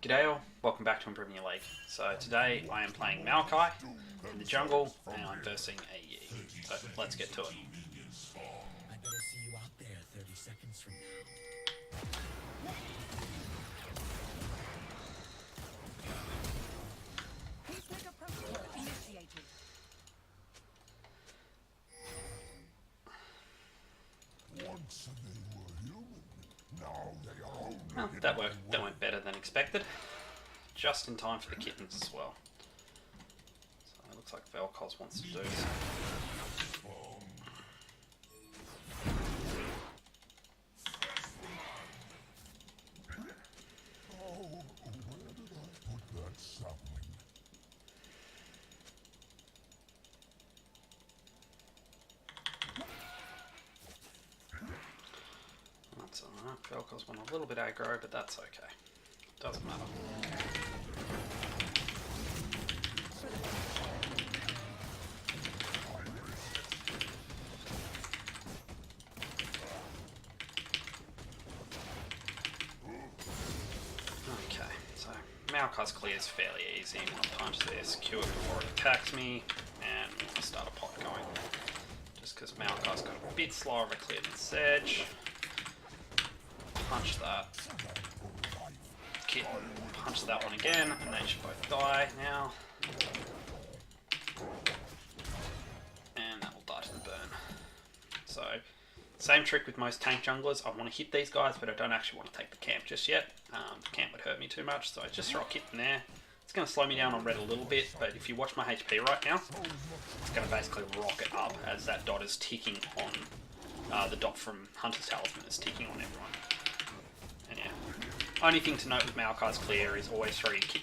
G'day all, welcome back to Improving Your League. So today I am playing Maokai in the jungle and I'm versing a Yi. So let's get to it. I better see you out there 30 seconds from now. Peacemaker protocol initiated. Once they were human, now they are only Well, that went better than expected. Just in time for the kittens as well. So it looks like Vel'Koz wants to do this. Oh, where did I put that sapling? That's alright, Vel'Koz went a little bit aggro, but that's okay. Doesn't matter. Okay, so Maokai's clear is fairly easy. I'm going to punch this, Q it before it attacks me, and I'm going to start a pot going. Just because Maokai's got a bit slower of a clear than Sedge. Punch that. Kit, punch that one again, and they should both die now. And that will die to the burn. So, same trick with most tank junglers. I want to hit these guys, but I don't actually want to take the camp just yet. The camp would hurt me too much, so I just throw a kit in there. It's going to slow me down on red a little bit, but if you watch my HP right now, it's going to basically rocket up as that dot is ticking on, the dot from Hunter's Talisman is ticking on everyone. And yeah, only thing to note with Maokai's clear is always throw your kit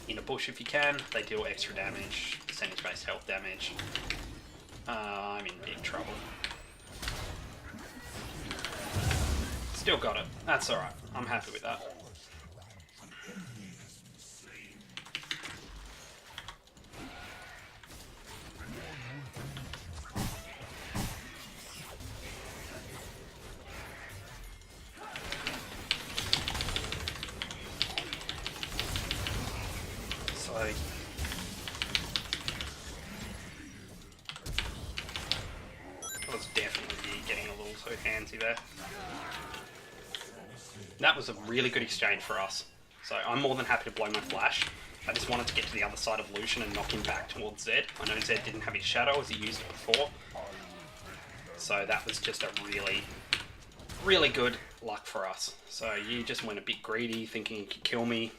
in a bush if you can. They deal extra damage, percentage-based health damage. I'm in big trouble. Still got it. That's alright. I'm happy with that. So I was definitely getting a little too handsy there. That was a really good exchange for us. So I'm more than happy to blow my flash. I just wanted to get to the other side of Lucian and knock him back towards Zed. I know Zed didn't have his shadow as he used it before. So that was just a really good luck for us. So you just went a bit greedy thinking he could kill me.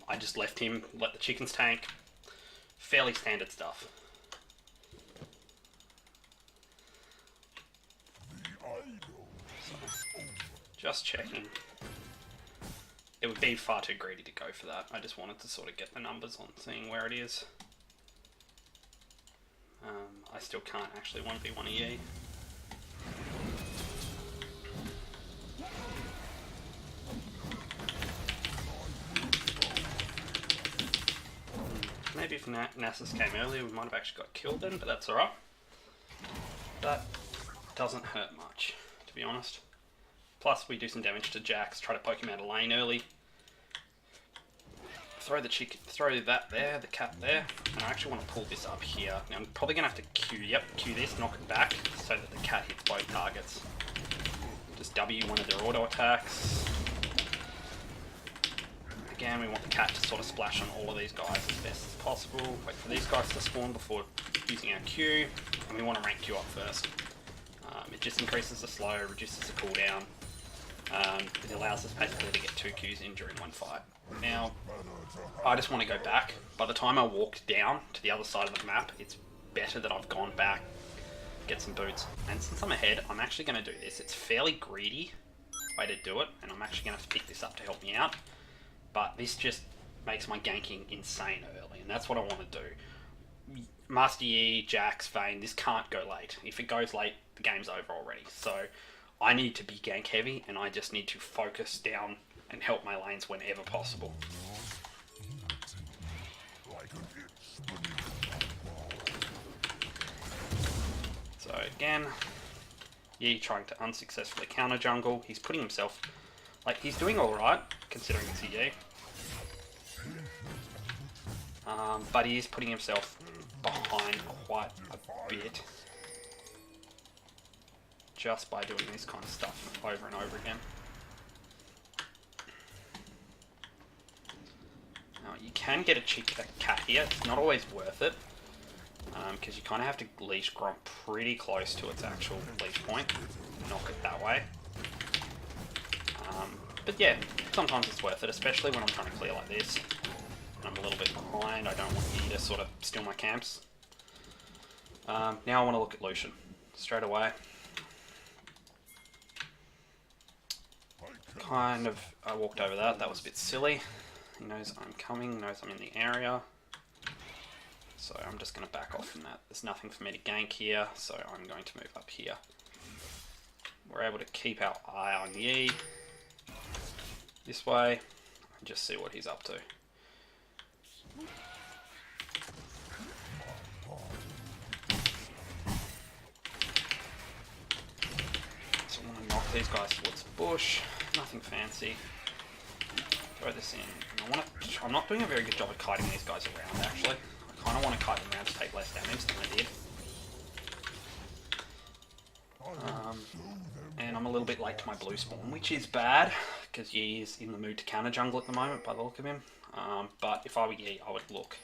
I just left him, let the chickens tank. Fairly standard stuff. So, just checking. It would be far too greedy to go for that. I just wanted to sort of get the numbers on seeing where it is. I still can't actually 1v1 a Yi. Maybe if Nasus came earlier we might have actually got killed then, but that's alright. That doesn't hurt much, to be honest. Plus we do some damage to Jax, try to poke him out of lane early. Throw the chicken, throw that there, the cat there, and I actually want to pull this up here. Now I'm probably going to have to Q this, knock it back, so that the cat hits both targets. Just W one of their auto attacks. Again, we want the cat to sort of splash on all of these guys as best as possible. Wait for these guys to spawn before using our Q, and we want to rank Q up first. It just increases the slow, reduces the cooldown. It allows us basically to get 2 Qs in during one fight. Now, I just want to go back. By the time I walk down to the other side of the map, it's better that I've gone back, get some boots. And since I'm ahead, I'm actually going to do this. It's fairly greedy way to do it, and I'm actually going to have to pick this up to help me out. But this just makes my ganking insane early, and that's what I want to do. Master Yi, Jax, Vayne, this can't go late. If it goes late, the game's over already. So I need to be gank heavy, and I just need to focus down and help my lanes whenever possible. So again, Yi trying to unsuccessfully counter jungle. He's putting himself, like, he's doing alright, considering it's a Yi. But he is putting himself behind quite a bit just by doing this kind of stuff over and over again. Now, you can get a cat here. It's not always worth it, because you kind of have to leash Grom pretty close to its actual leash point. Knock it that way. But yeah, sometimes it's worth it, especially when I'm trying to clear like this. I'm a little bit behind. I don't want you to sort of steal my camps. Now I want to look at Lucian straight away. Kind of, I walked over that. That was a bit silly. He knows I'm coming, knows I'm in the area. So I'm just going to back off from that. There's nothing for me to gank here, so I'm going to move up here. We're able to keep our eye on Yi this way and just see what he's up to. So I want to knock these guys towards the bush. Nothing fancy. Throw this in. And I'm not doing a very good job of kiting these guys around, actually. I kind of want to kite them around to take less damage than I did. And I'm a little bit late to my blue spawn, which is bad, because Yi is in the mood to counter jungle at the moment by the look of him. But if I were Yi, I would look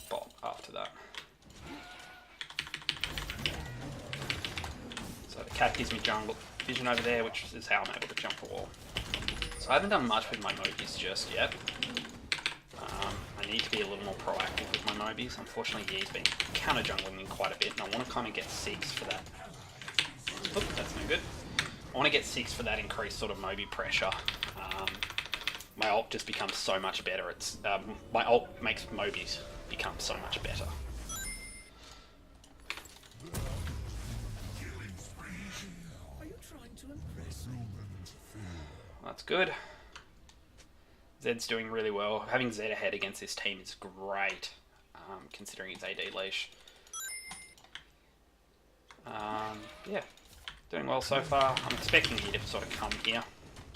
bot after that. So the cat gives me jungle vision over there, which is how I'm able to jump the wall. So I haven't done much with my Mobies just yet. I need to be a little more proactive with my Mobies. Unfortunately, Yi's been counter jungling me quite a bit, and I want to kind of get 6 for that. Oop, that's no good. I want to get 6 for that increased sort of Moby pressure. My ult just becomes so much better. My ult makes Mobies become so much better. Are you trying to impress me? That's good. Zed's doing really well. Having Zed ahead against this team is great, considering his AD leash. Yeah, doing well so far. I'm expecting you to sort of come here.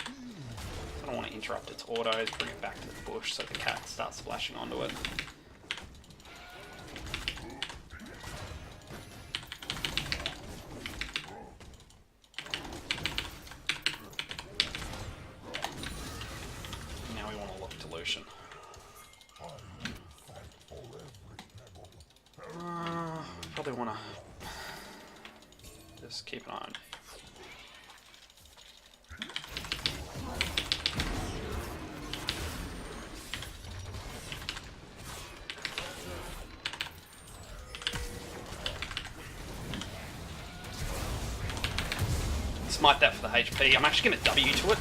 I don't want to interrupt its autos, bring it back to the bush so the cat starts splashing onto it. Now we want to look to Lucian. Probably want to just keep an eye on. Smite that for the HP. I'm actually going to W to it,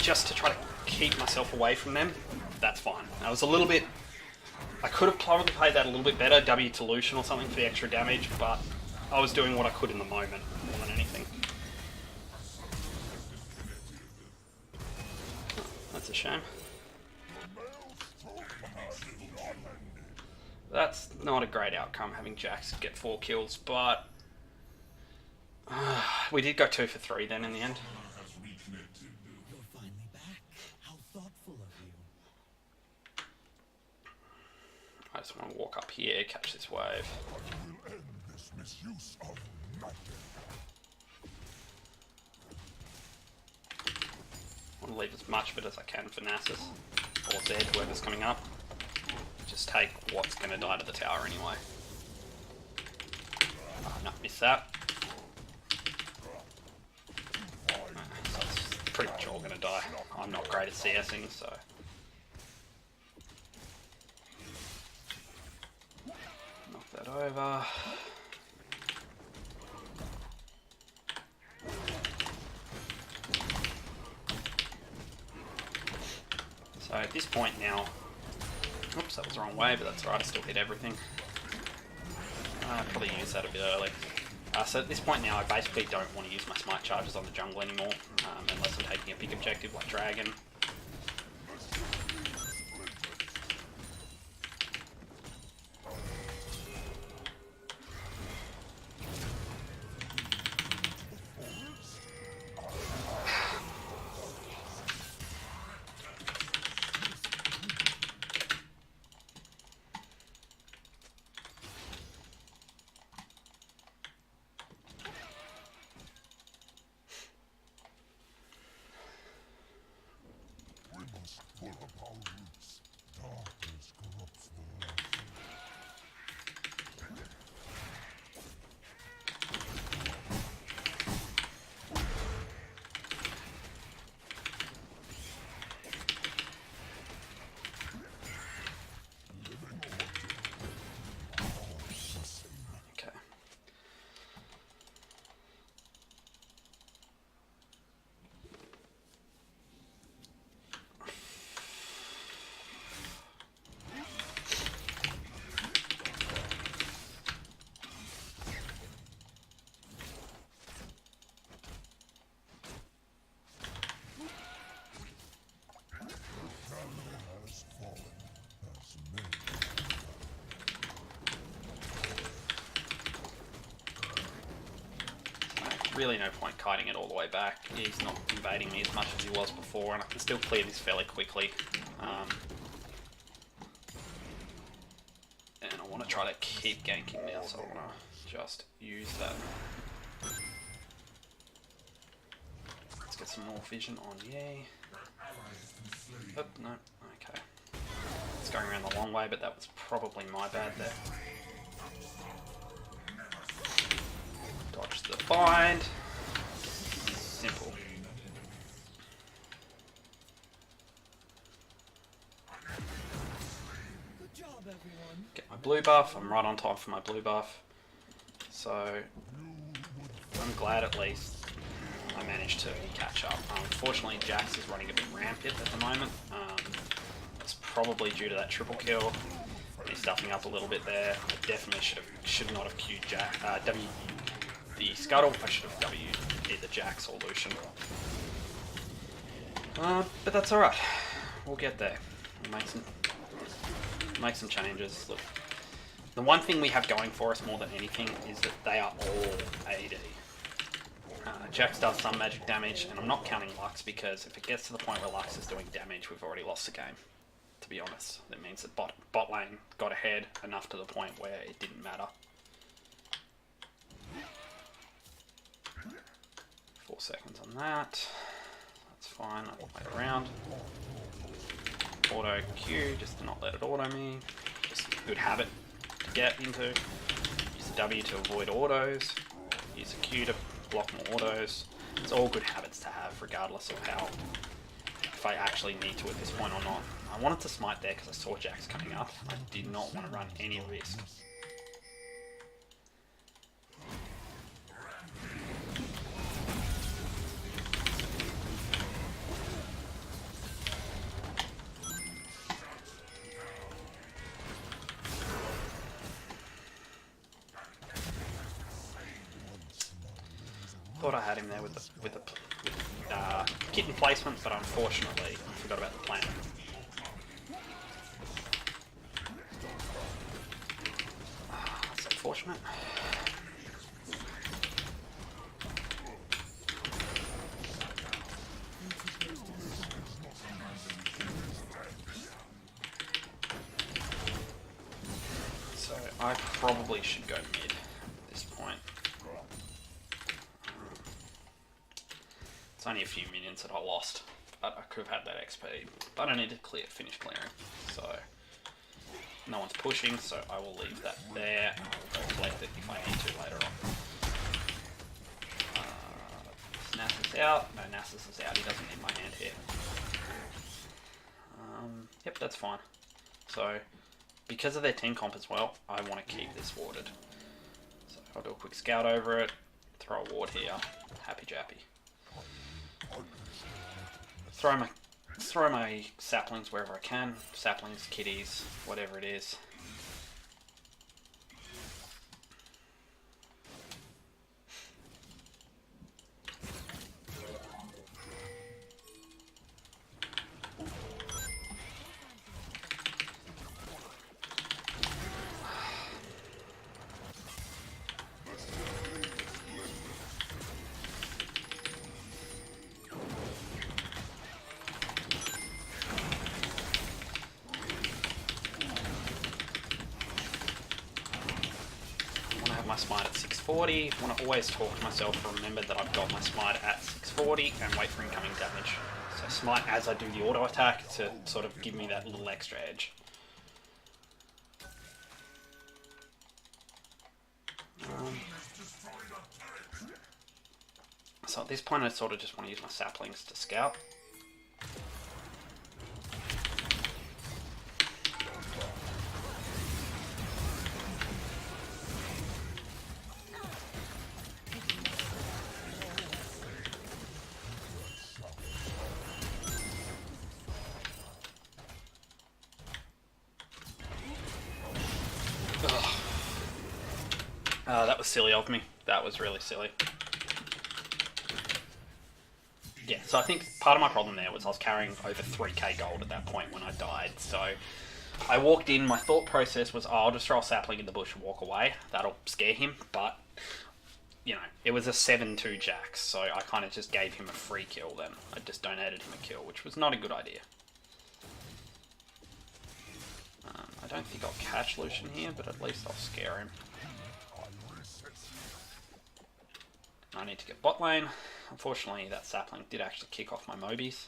just to try to keep myself away from them. That's fine. I was a little bit... I could have probably played that a little bit better, W to Lucian or something for the extra damage, but I was doing what I could in the moment, more than anything. Oh, that's a shame. That's not a great outcome, having Jax get 4 kills, but... we did go 2 for 3 then in the end. You're finally back. How thoughtful of you. I just want to walk up here, catch this wave. Will end this misuse of magic. I want to leave as much of it as I can for Nasus or Zed, whoever's coming up. Just take what's going to die to the tower anyway. No, missed that. So it's pretty much all going to die. I'm not great at CSing, so... knock that over. So at this point now... oops, that was the wrong way, but that's alright, I still hit everything. Probably used that a bit early. So at this point now, I basically don't want to use my smite charges on the jungle anymore, unless I'm taking a big objective like Dragon. really no point kiting it all the way back. He's not invading me as much as he was before, and I can still clear this fairly quickly. And I want to try to keep ganking now, so I want to just use that. Let's get some more vision on Ye. Oh, no, okay. It's going around the long way, but that was probably my bad there. Dodge the bind. Simple. Good job, everyone. Get my blue buff. I'm right on time for my blue buff. So I'm glad at least I managed to catch up. Unfortunately, Jax is running a bit rampant at the moment. That's probably due to that triple kill. He's stuffing up a little bit there. I definitely should not have queued W the Scuttle. I should have W'd either Jax or Lucian. But that's alright. We'll get there. We'll make some changes. Look, the one thing we have going for us more than anything is that they are all AD. Jax does some magic damage, and I'm not counting Lux because if it gets to the point where Lux is doing damage, we've already lost the game. To be honest, that means that bot lane got ahead enough to the point where it didn't matter. 4 seconds on that. That's fine. I can wait around. Auto Q just to not let it auto me. Just a good habit to get into. Use the W to avoid autos. Use the Q to block more autos. It's all good habits to have, regardless of how, if I actually need to at this point or not. I wanted to smite there because I saw Jax coming up. I did not want to run any risk. Thought I had him there with the kitten placement, but unfortunately I forgot about the plan. That's unfortunate. So I probably should go mid at this point. It's only a few minions that I lost, but I could have had that XP. But I need to finish clearing, so no one's pushing, so I will leave that there. I will go collect it if I need to later on. Nasus out. No, Nasus is out. He doesn't need my hand here. Yep, that's fine. So because of their team comp as well, I want to keep this warded. So I'll do a quick scout over it, throw a ward here. Happy jappy. Throw my saplings wherever I can. Saplings, kitties, whatever it is. My smite at 640. I want to always talk to myself to remember that I've got my smite at 640 and wait for incoming damage. So smite as I do the auto attack to sort of give me that little extra edge. So at this point I sort of just want to use my saplings to scout. That was silly of me. That was really silly. Yeah, so I think part of my problem there was I was carrying over 3k gold at that point when I died. So I walked in, my thought process was, oh, I'll just throw a sapling in the bush and walk away. That'll scare him. But you know, it was a 7-2 Jax, so I kind of just gave him a free kill then. I just donated him a kill, which was not a good idea. I don't think I'll catch Lucian here, but at least I'll scare him. I need to get bot lane. Unfortunately, that sapling did actually kick off my Mobies.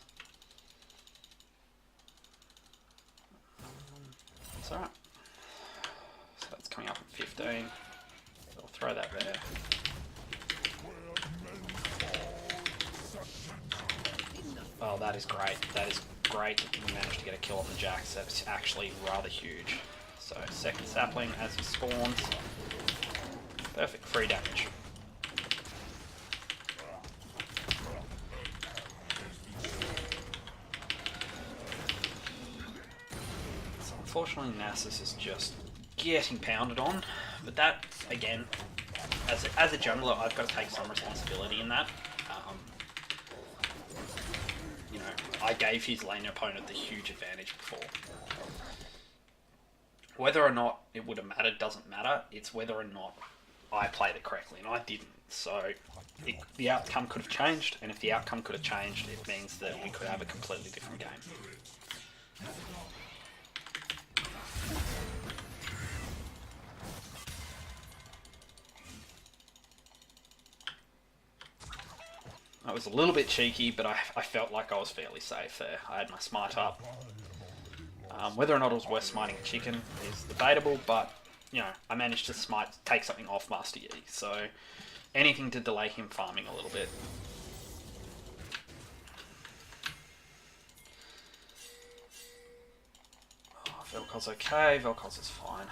It's alright. So that's coming up at 15. So I'll throw that there. Oh, that is great. That is great that we managed to get a kill on the Jax. That's actually rather huge. So, second sapling as he spawns. Perfect, free damage. So, unfortunately, Nasus is just getting pounded on. But that, again, as a jungler, I've got to take some responsibility in that. You know, I gave his lane opponent the huge advantage before. Whether or not it would have mattered doesn't matter. It's whether or not I played it correctly, and I didn't. So the outcome could have changed, and if the outcome could have changed, it means that we could have a completely different game. That was a little bit cheeky, but I felt like I was fairly safe there. I had my smite up. Whether or not it was worth smiting a chicken is debatable, but, you know, I managed to take something off Master Yi, so anything to delay him farming a little bit. Oh, Vel'Koz's okay, Vel'Koz is fine.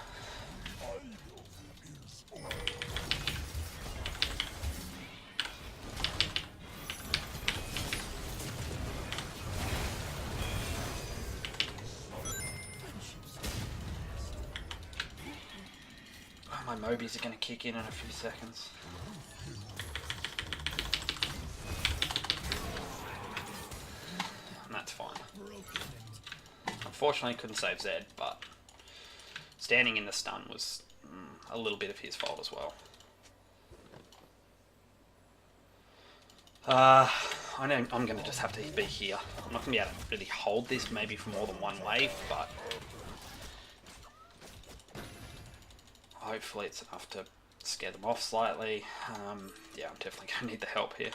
My Mobies are going to kick in a few seconds. And that's fine. Unfortunately, couldn't save Zed, but standing in the stun was a little bit of his fault as well. I know I'm going to just have to be here. I'm not going to be able to really hold this maybe for more than one wave, but hopefully it's enough to scare them off slightly. Yeah, I'm definitely going to need the help here.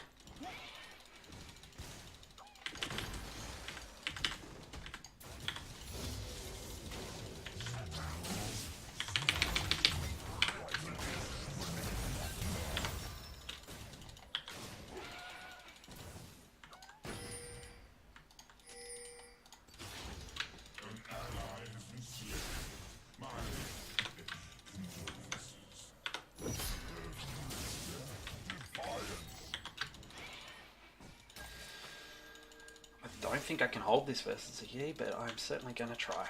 I don't think I can hold this versus a Yi, but I'm certainly going to try.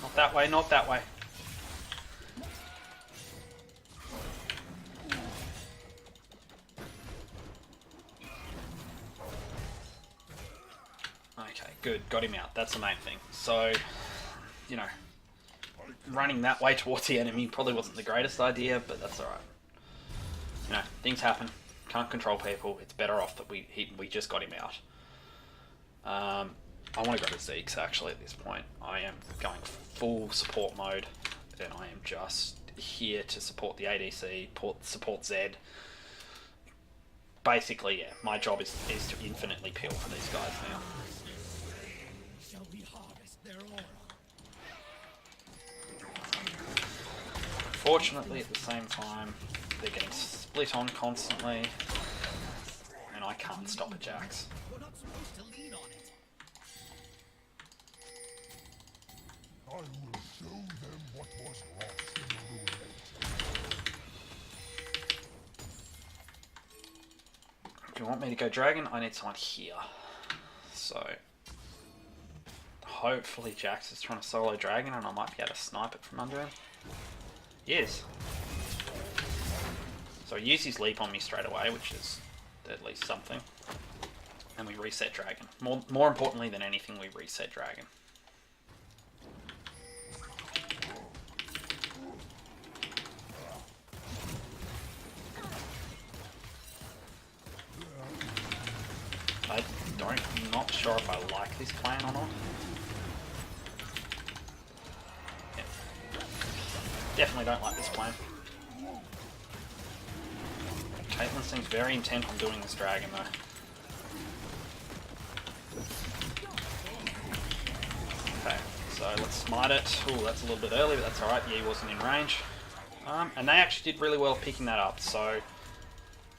Not that way, not that way. Okay, good. Got him out. That's the main thing. So, you know, running that way towards the enemy probably wasn't the greatest idea, but that's alright. You know, things happen. Can't control people. It's better off that we just got him out. I want to go to Zeke's actually at this point. I am going full support mode, and I am just here to support the ADC, support Zed. Basically, yeah, my job is to infinitely peel for these guys now. Shall we harvest their aura? Fortunately, at the same time, they're getting split on constantly, and I can't stop a Jax. You're not supposed to lean on it. I will show them what was lost in the ruins. If you want me to go dragon, I need someone here. So, hopefully Jax is trying to solo dragon and I might be able to snipe it from under him. He is. So he used his leap on me straight away, which is at least something. And we reset dragon. More importantly than anything, we reset dragon. I'm not sure if I like this plan or not. Yeah. Definitely don't like this plan. Caitlyn seems very intent on doing this dragon though. Okay, so let's smite it. Ooh, that's a little bit early, but that's alright. Yeah, he wasn't in range. And they actually did really well picking that up, so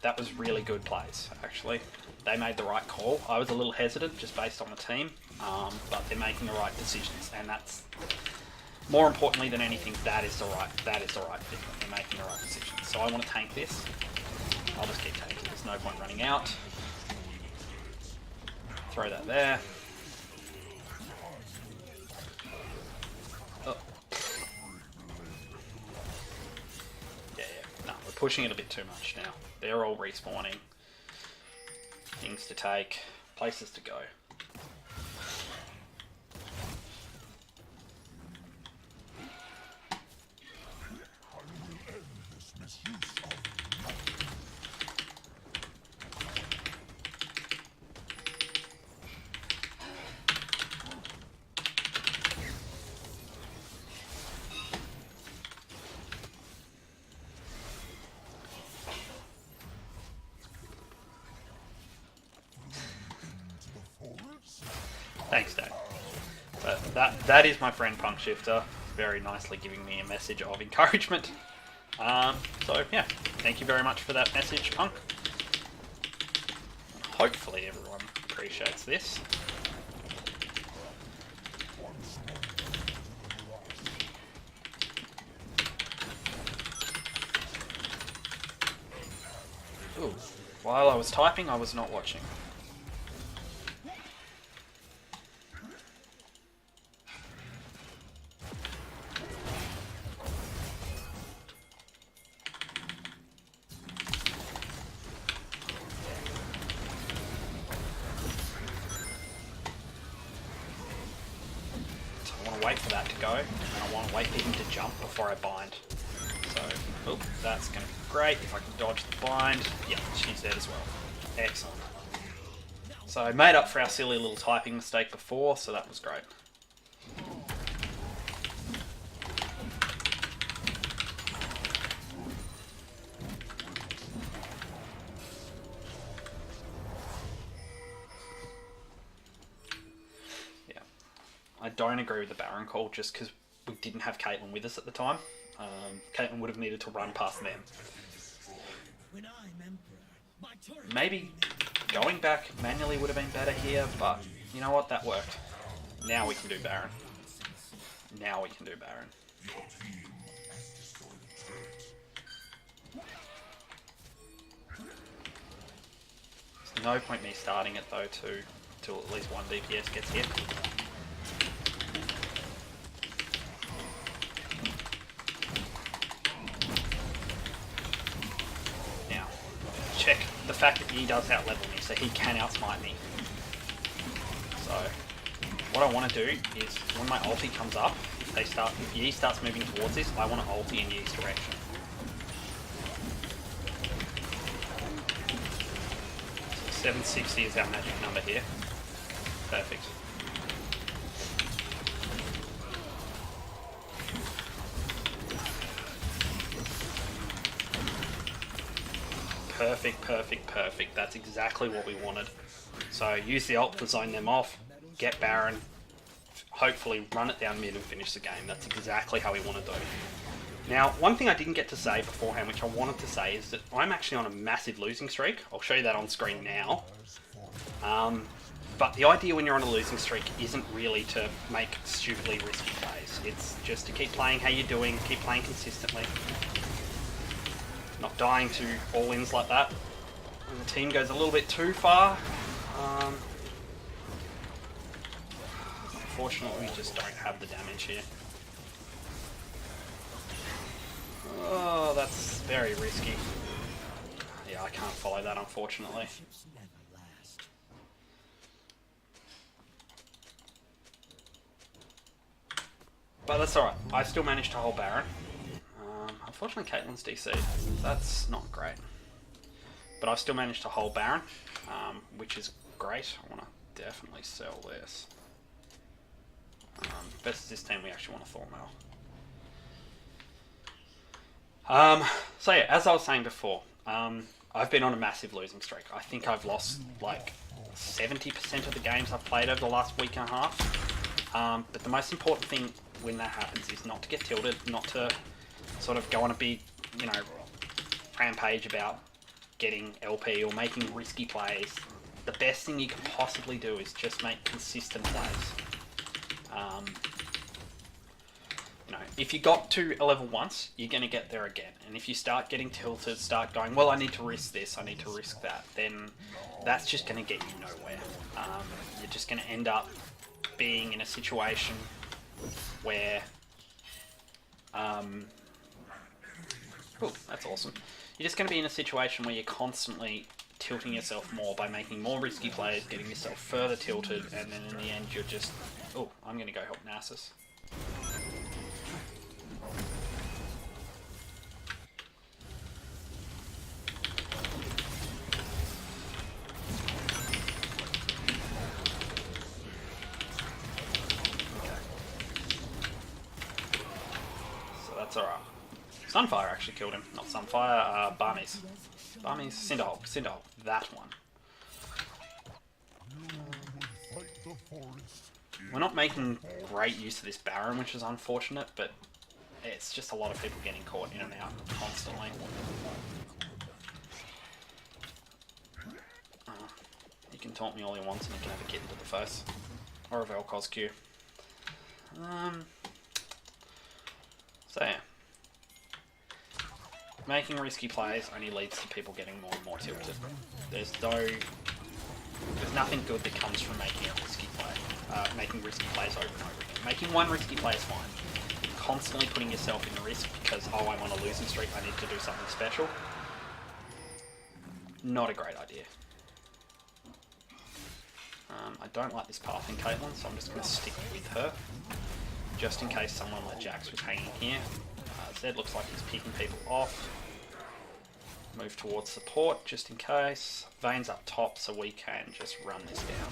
that was really good plays, actually. They made the right call. I was a little hesitant just based on the team, but they're making the right decisions, and that's more importantly than anything. That is the right thing. They're making the right decisions. So I want to tank this. I'll just keep tanking. There's no point running out. Throw that there. Oh. Yeah. No, we're pushing it a bit too much now. They're all respawning. Things to take, places to go. Thanks, Dad. But that is my friend Punk Shifter, very nicely giving me a message of encouragement. So yeah, thank you very much for that message, Punk. Hopefully everyone appreciates this. Ooh, while I was typing, I was not watching. Wait for that to go, and I want to wait for him to jump before I bind. So, oh, that's going to be great if I can dodge the bind. Yeah, she's dead as well. Excellent. So I made up for our silly little typing mistake before, so that was great. I don't agree with the Baron call just because we didn't have Caitlyn with us at the time. Caitlyn would have needed to run past them. Maybe going back manually would have been better here, but you know what? That worked. Now we can do Baron. Now we can do Baron. There's no point me starting it though till at least one DPS gets hit. Check the fact that he does outlevel me, so he can outsmite me. So, what I want to do is, when my ulti comes up, if Yi starts moving towards this, I want to ulti in Yi's direction. So 760 is our magic number here. Perfect. Perfect, perfect, perfect. That's exactly what we wanted. So use the ult to zone them off, get Baron, hopefully run it down mid and finish the game. That's exactly how we want to do. Now, one thing I didn't get to say beforehand, which I wanted to say, is that I'm actually on a massive losing streak. I'll show you that on screen now. But the idea when you're on a losing streak isn't really to make stupidly risky plays. It's just to keep playing how you're doing, keep playing consistently. Not dying to all-ins like that. When the team goes a little bit too far, unfortunately we just don't have the damage here. Oh, that's very risky. Yeah, I can't follow that, unfortunately. Ships never last. But that's alright. I still managed to hold Baron. Unfortunately, Caitlyn's DC. That's not great. But I still managed to hold Baron, which is great. I want to definitely sell this. Versus this team, we actually want a Thornmail. So yeah, as I was saying before, I've been on a massive losing streak. I think I've lost like 70% of the games I've played over the last week and a half. But the most important thing when that happens is not to get tilted, not to sort of go on a big, rampage about getting LP or making risky plays. The best thing you can possibly do is just make consistent plays. If you got to a level once, you're going to get there again. And if you start getting tilted, start going, well, I need to risk this, I need to risk that, then that's just going to get you nowhere. You're just going to end up being in a situation where... Ooh, that's awesome. You're just going to be in a situation where you're constantly tilting yourself more by making more risky plays, getting yourself further tilted, and then in the end you're just... Oh, I'm going to go help Nasus. That's alright. Sunfire actually killed him. Not Sunfire, Barmies. Barmies, Cinderhulk, Cinderhulk. That one. We're not making great use of this Baron, which is unfortunate, but it's just a lot of people getting caught in and out constantly. He can taunt me all he wants and he can have a kitten to the face. Or a Vel'Koz Q. So yeah. Making risky plays only leads to people getting more and more tilted. There's nothing good that comes from making a risky play. Making risky plays over and over again. Making one risky play is fine. Constantly putting yourself in risk because, oh, I'm on a losing streak, I need to do something special. Not a great idea. I don't like this path in Caitlyn, so I'm just going to stick with her. Just in case someone like Jax was hanging here. Zed looks like he's picking people off. Move towards support, just in case. Vayne's up top, so we can just run this down.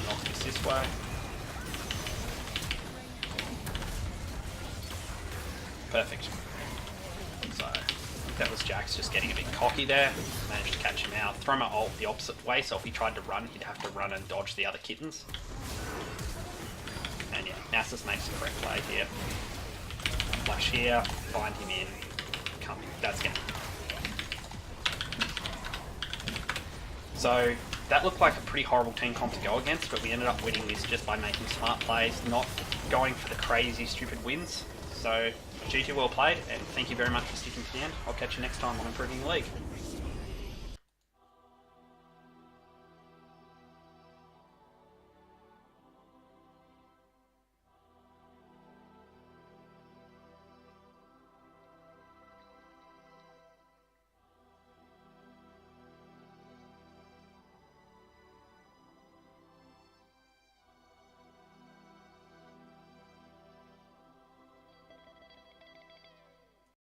Knock this way. Perfect. So, I think that was Jax just getting a bit cocky there. Managed to catch him out. Throw my ult the opposite way, so if he tried to run, he'd have to run and dodge the other kittens. And yeah, Nasus makes the correct play here. Flash here, find him in. Come, that's gonna... So, that looked like a pretty horrible team comp to go against, but we ended up winning this just by making smart plays, not going for the crazy, stupid wins. So, GG well played, and thank you very much for sticking to the end. I'll catch you next time on Improving the League.